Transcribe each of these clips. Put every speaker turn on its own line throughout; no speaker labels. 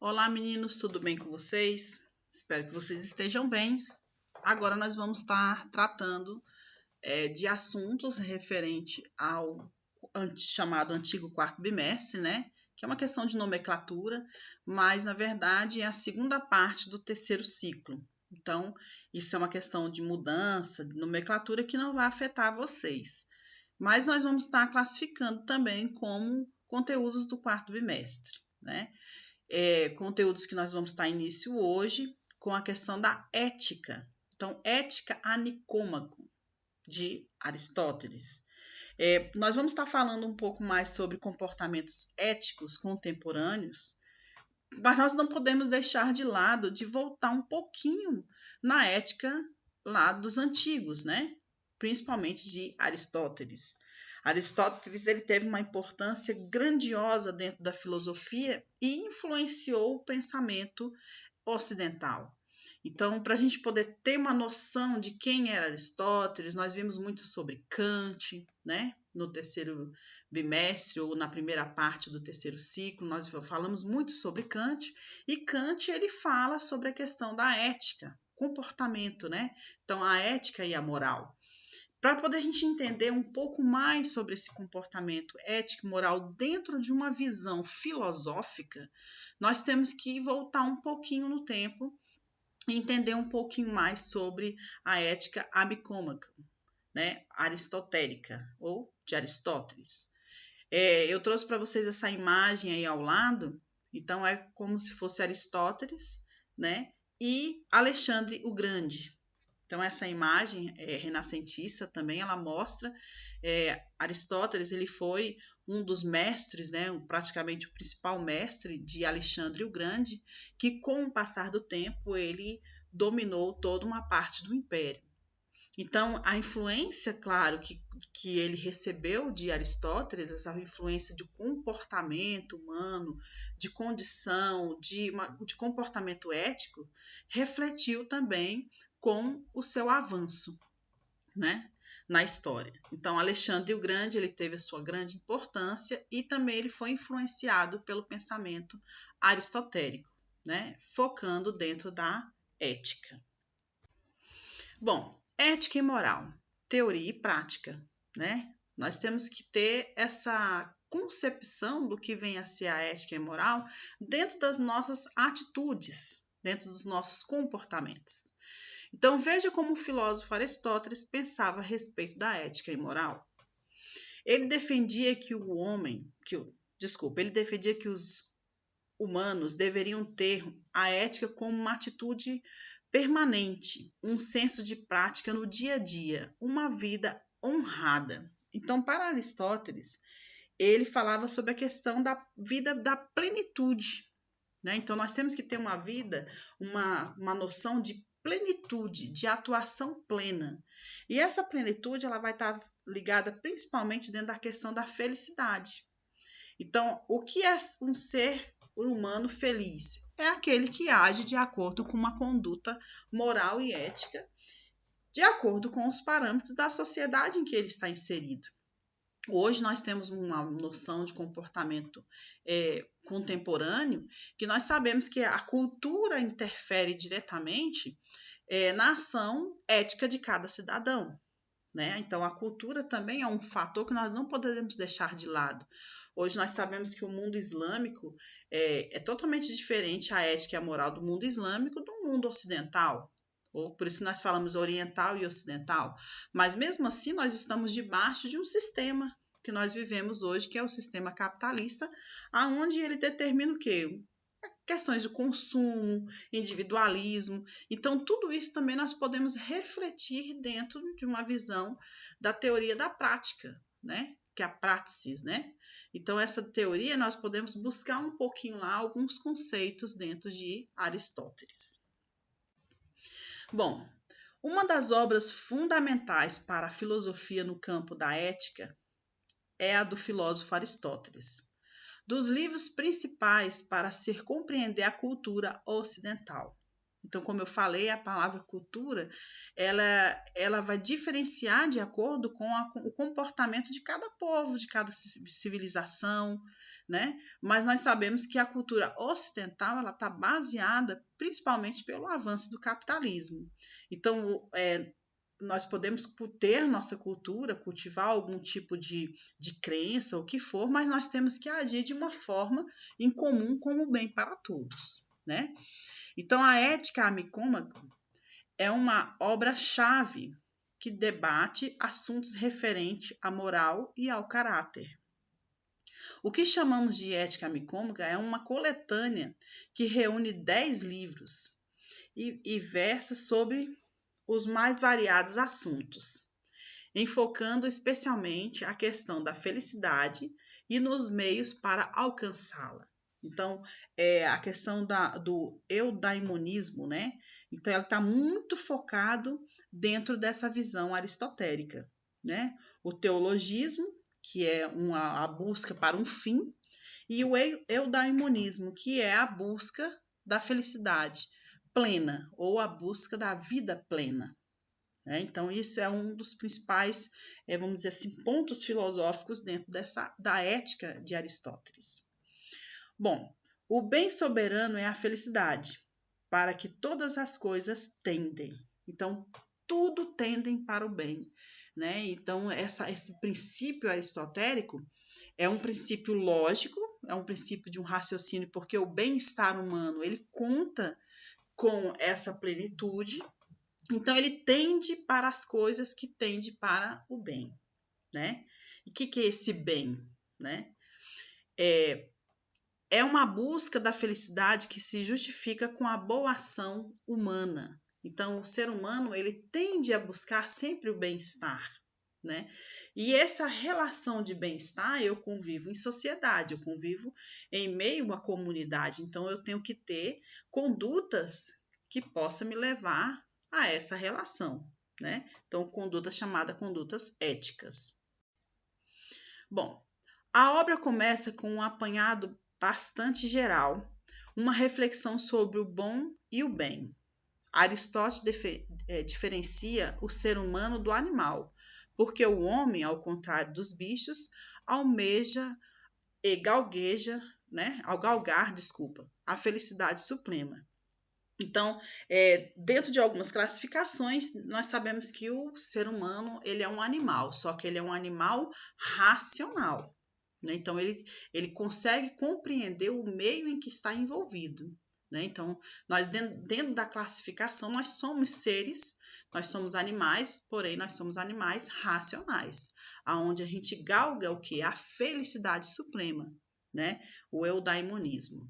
Olá, meninos, tudo bem com vocês? Espero que vocês estejam bem. Agora nós vamos estar tratando de assuntos referente ao chamado antigo quarto bimestre, né? Que é uma questão de nomenclatura, mas na verdade é a segunda parte do terceiro ciclo. Então, isso é uma questão de mudança, de nomenclatura que não vai afetar vocês. Mas nós vamos estar classificando também como conteúdos do quarto bimestre, né? Conteúdos que nós vamos estar início hoje com a questão da ética. Então, ética a Nicômaco, de Aristóteles. Nós vamos estar falando um pouco mais sobre comportamentos éticos contemporâneos, mas nós não podemos deixar de lado de voltar um pouquinho na ética lá dos antigos, né? Principalmente de Aristóteles. Aristóteles ele teve uma importância grandiosa dentro da filosofia e influenciou o pensamento ocidental. Então, para a gente poder ter uma noção de quem era Aristóteles, nós vimos muito sobre Kant, né? No terceiro bimestre ou na primeira parte do terceiro ciclo, nós falamos muito sobre Kant, e Kant ele fala sobre a questão da ética, comportamento, né? Então, a ética e a moral. Para poder a gente entender um pouco mais sobre esse comportamento ético e moral dentro de uma visão filosófica, nós temos que voltar um pouquinho no tempo e entender um pouquinho mais sobre a ética abicômaca, né, aristotélica, ou de Aristóteles. Eu trouxe para vocês essa imagem aí ao lado, então é como se fosse Aristóteles, né, e Alexandre o Grande. Então essa imagem renascentista também, ela mostra Aristóteles, ele foi um dos mestres, né, praticamente o principal mestre de Alexandre o Grande, que com o passar do tempo ele dominou toda uma parte do império. Então, a influência, claro, que ele recebeu de Aristóteles, essa influência de comportamento humano, de condição, de comportamento ético, refletiu também com o seu avanço, né, na história. Então, Alexandre o Grande ele teve a sua grande importância e também ele foi influenciado pelo pensamento aristotélico, né, focando dentro da ética. Bom, ética e moral, teoria e prática, né? Nós temos que ter essa concepção do que vem a ser a ética e a moral dentro das nossas atitudes, dentro dos nossos comportamentos. Então veja como o filósofo Aristóteles pensava a respeito da ética e moral. Ele defendia que ele defendia que os humanos deveriam ter a ética como uma atitude permanente, um senso de prática no dia a dia, uma vida honrada. Então, para Aristóteles, ele falava sobre a questão da vida da plenitude, né? Então, nós temos que ter uma vida, uma noção de plenitude, de atuação plena. E essa plenitude ela vai estar ligada principalmente dentro da questão da felicidade. Então, o que é um ser humano feliz? É aquele que age de acordo com uma conduta moral e ética, de acordo com os parâmetros da sociedade em que ele está inserido. Hoje nós temos uma noção de comportamento contemporâneo que nós sabemos que a cultura interfere diretamente na ação ética de cada cidadão, né? Então, a cultura também é um fator que nós não podemos deixar de lado. Hoje nós sabemos que o mundo islâmico é totalmente diferente a ética e a moral do mundo islâmico do mundo ocidental. Ou por isso que nós falamos oriental e ocidental. Mas mesmo assim nós estamos debaixo de um sistema que nós vivemos hoje, que é o sistema capitalista, aonde ele determina o quê? Questões de consumo, individualismo. Então, tudo isso também nós podemos refletir dentro de uma visão da teoria da prática, né? Que é a praxis, né? Então, essa teoria nós podemos buscar um pouquinho lá alguns conceitos dentro de Aristóteles. Bom, uma das obras fundamentais para a filosofia no campo da ética é a do filósofo Aristóteles. Dos livros principais para se compreender a cultura ocidental. Então, como eu falei, a palavra cultura, ela vai diferenciar de acordo com o comportamento de cada povo, de cada civilização, né? Mas nós sabemos que a cultura ocidental, ela está baseada principalmente pelo avanço do capitalismo. Então, nós podemos ter nossa cultura, cultivar algum tipo de crença, o que for, mas nós temos que agir de uma forma em comum como bem para todos, né? Então, a Ética Amicômaco é uma obra-chave que debate assuntos referentes à moral e ao caráter. O que chamamos de Ética Amicômaca é uma coletânea que reúne 10 livros e versa sobre os mais variados assuntos, enfocando especialmente a questão da felicidade e nos meios para alcançá-la. Então, a questão do eudaimonismo, né? Então, ela está muito focado dentro dessa visão aristotélica, né? O teologismo, que é a busca para um fim, e o eudaimonismo, que é a busca da felicidade plena, ou a busca da vida plena. Então, isso é um dos principais, vamos dizer assim, pontos filosóficos dentro da ética de Aristóteles. Bom, o bem soberano é a felicidade, para que todas as coisas tendem. Então, tudo tendem para o bem, né? Então, esse princípio aristotélico é um princípio lógico, é um princípio de um raciocínio, porque o bem-estar humano, ele conta com essa plenitude. Então, ele tende para as coisas que tende para o bem, né? E o que é esse bem, né? É uma busca da felicidade que se justifica com a boa ação humana. Então, o ser humano, ele tende a buscar sempre o bem-estar, né? E essa relação de bem-estar, eu convivo em sociedade, eu convivo em meio à comunidade. Então, eu tenho que ter condutas que possam me levar a essa relação, né? Então, condutas chamadas condutas éticas. Bom, a obra começa com um apanhado bastante geral, uma reflexão sobre o bom e o bem. Aristóteles diferencia o ser humano do animal, porque o homem, ao contrário dos bichos, almeja e galgueja, né, ao galgar, a felicidade suprema. Então, dentro de algumas classificações, nós sabemos que o ser humano ele é um animal, só que ele é um animal racional. Né? Então, ele consegue compreender o meio em que está envolvido. Né? Então, nós dentro da classificação, nós somos seres, nós somos animais, porém, nós somos animais racionais, aonde a gente galga o que? A felicidade suprema, né? O eudaimonismo.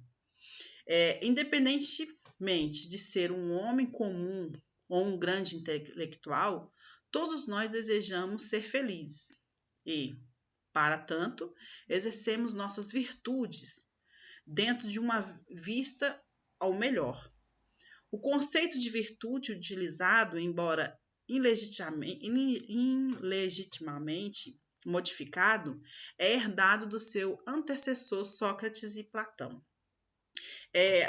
Independentemente de ser um homem comum ou um grande intelectual, todos nós desejamos ser felizes e, para tanto, exercemos nossas virtudes dentro de uma vista ao melhor. O conceito de virtude utilizado, embora ilegitimamente modificado, é herdado do seu antecessor Sócrates e Platão.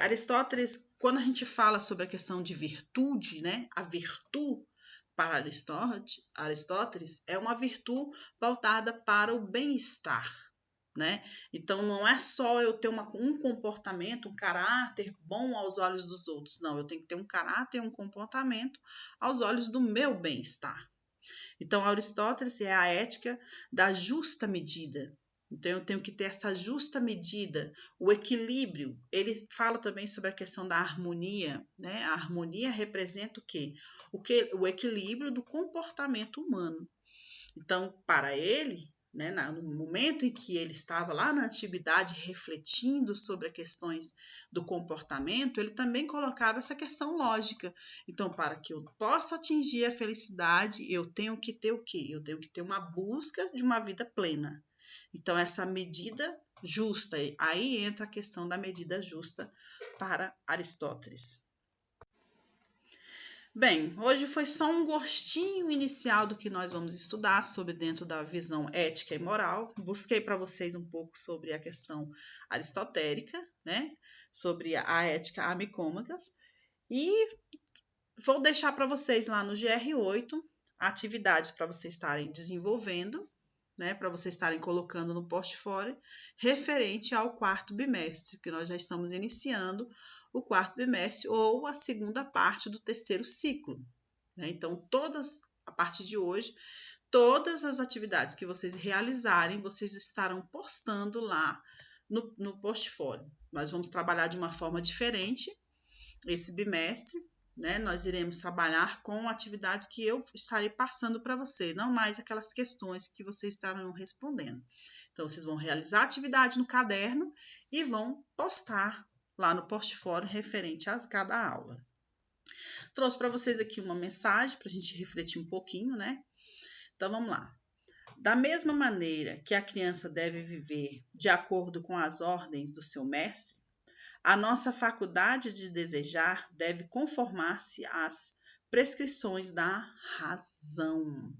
Aristóteles, quando a gente fala sobre a questão de virtude, né, a virtude para Aristóteles é uma virtude voltada para o bem-estar, né? Então, não é só eu ter um comportamento, um caráter bom aos olhos dos outros, não, eu tenho que ter um caráter e um comportamento aos olhos do meu bem-estar. Então, Aristóteles é a ética da justa medida. Então, eu tenho que ter essa justa medida, o equilíbrio. Ele fala também sobre a questão da harmonia, né? A harmonia representa o quê? O equilíbrio do comportamento humano. Então, para ele, né, no momento em que ele estava lá na antiguidade refletindo sobre as questões do comportamento, ele também colocava essa questão lógica. Então, para que eu possa atingir a felicidade, eu tenho que ter o quê? Eu tenho que ter uma busca de uma vida plena. Então, essa medida justa, aí entra a questão da medida justa para Aristóteles. Bem, hoje foi só um gostinho inicial do que nós vamos estudar sobre dentro da visão ética e moral. Busquei para vocês um pouco sobre a questão aristotélica, né? Sobre a ética amicômaca. E vou deixar para vocês lá no GR8 atividades para vocês estarem desenvolvendo, né, para vocês estarem colocando no portfólio, referente ao quarto bimestre, que nós já estamos iniciando o quarto bimestre ou a segunda parte do terceiro ciclo. Né? Então, a partir de hoje, todas as atividades que vocês realizarem, vocês estarão postando lá no portfólio. Nós vamos trabalhar de uma forma diferente esse bimestre, né? Nós iremos trabalhar com atividades que eu estarei passando para você, não mais aquelas questões que vocês estarão respondendo. Então, vocês vão realizar a atividade no caderno e vão postar lá no portfólio referente a cada aula. Trouxe para vocês aqui uma mensagem para a gente refletir um pouquinho, né? Então, vamos lá. Da mesma maneira que a criança deve viver de acordo com as ordens do seu mestre, a nossa faculdade de desejar deve conformar-se às prescrições da razão.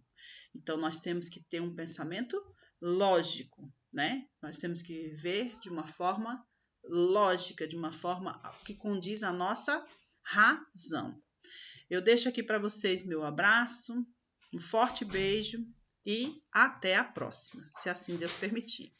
Então, nós temos que ter um pensamento lógico, né? Nós temos que viver de uma forma lógica, de uma forma que condiz à nossa razão. Eu deixo aqui para vocês meu abraço, um forte beijo e até a próxima, se assim Deus permitir.